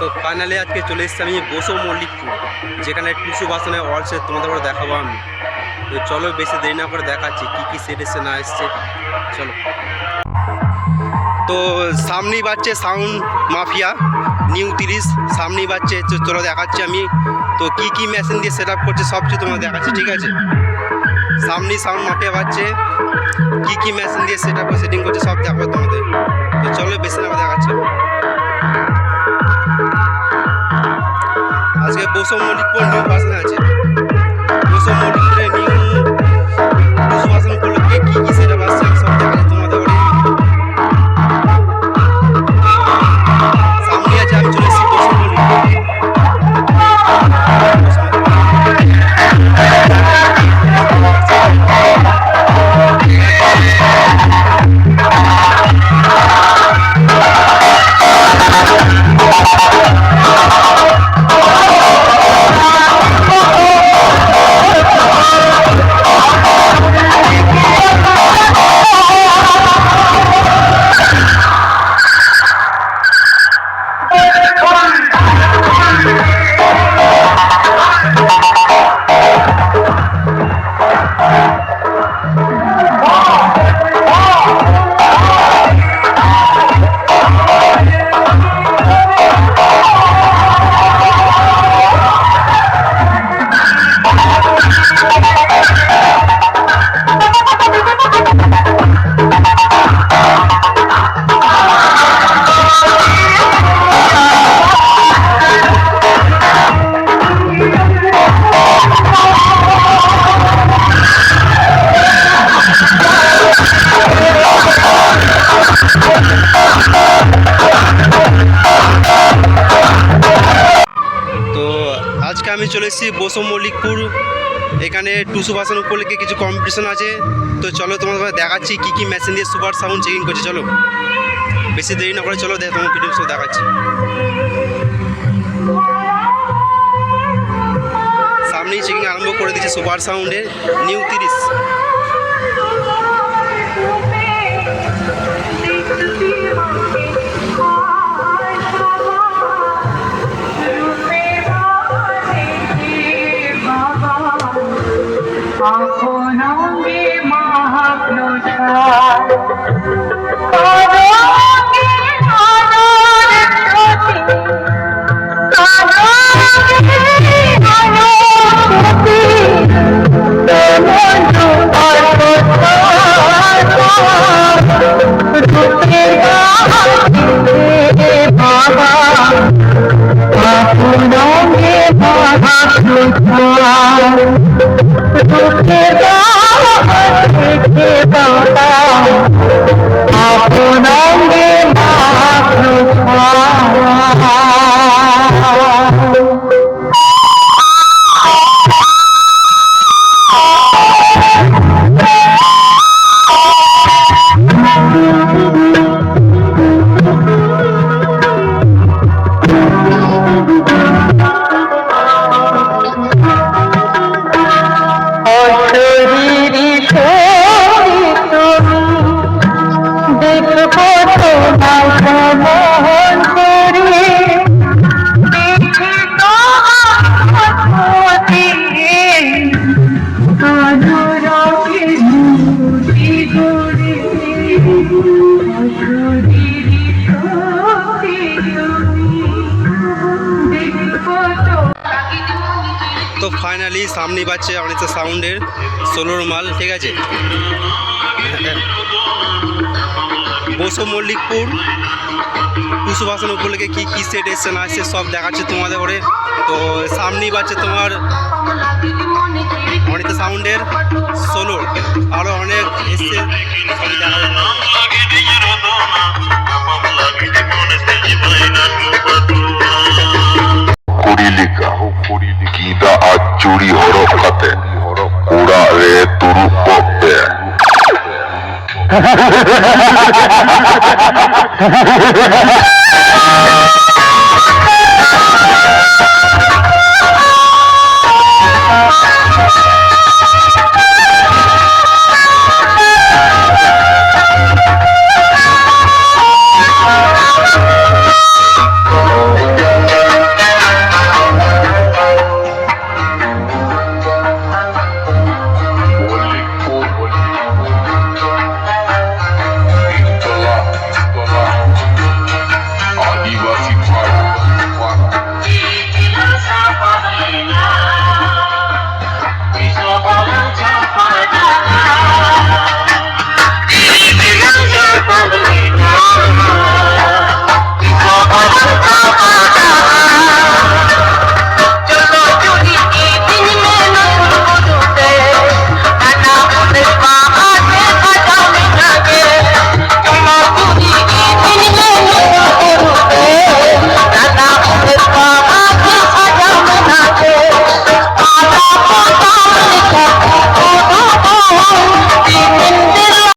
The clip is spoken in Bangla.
তো ফাইনালি আজকে চলে এসেছি আমি বসো মল্লিকপুর, যেখানে টুসু বাসনের অল সেট তোমাদের করে দেখাবো আমি। তো চলো বেশি দেরি না করে দেখাচ্ছি কী কী সেট এসছে না এসছে। চলো, তো সামনেই বাজছে সাউন্ড মাফিয়া নিউ 30, সামনেই বাজছে। চলো দেখাচ্ছি আমি তো কী কী মেশিন দিয়ে সেট আপ করছে সব কিছু তোমাদের দেখাচ্ছি, ঠিক আছে? সামনেই সাউন্ড মাফিয়া বাজছে, কী কী মেশিন দিয়ে সেটিং করছে সব দেখাবো তোমাদের। তো চলো বেশি না দেখাচ্ছি। আজকে বসো মল্লিকপুর নিউ বাসন আছে, বসো মল্লিকপুরে নিউ বসো বাসন করলে কী কী সেটা আসছে সব দেখাচ্ছি তোমাদের বাড়ি। সামনে আছে, আমি চলে এসেছি বসো মল্লিকপুর। আজকে আমি চলে এসেছি বসো মল্লিকপুর, এখানে টুসু বাসন উপলক্ষে কিছু কম্পিটিশন আছে। তো চলো তোমাদের দেখাচ্ছি কী কী মেশিন দিয়ে সুপার সাউন্ড চেকিং করছে। চলো বেশি দেরি না করে চলো তোমার ভিডিও সব দেখাচ্ছি। সামনেই চেকিং আরম্ভ করে দিচ্ছে সুপার সাউন্ডের নিউ 30। তো ফাইনালি সামনে বাজছে অনেক সাউন্ডের সোলোর মাল, ঠিক আছে? বসো মল্লিকপুর টুসু বাসন উপলক্ষে কী কী সেট এসছে না এসছে সব দেখাচ্ছে তোমাদের করে। তো সামনেই বাজছে তোমার অনেক সাউন্ডের সোলোর, আরও অনেক এসছে সবই দেখা যাবে। Kita acuri huruf kate Kura re turu pote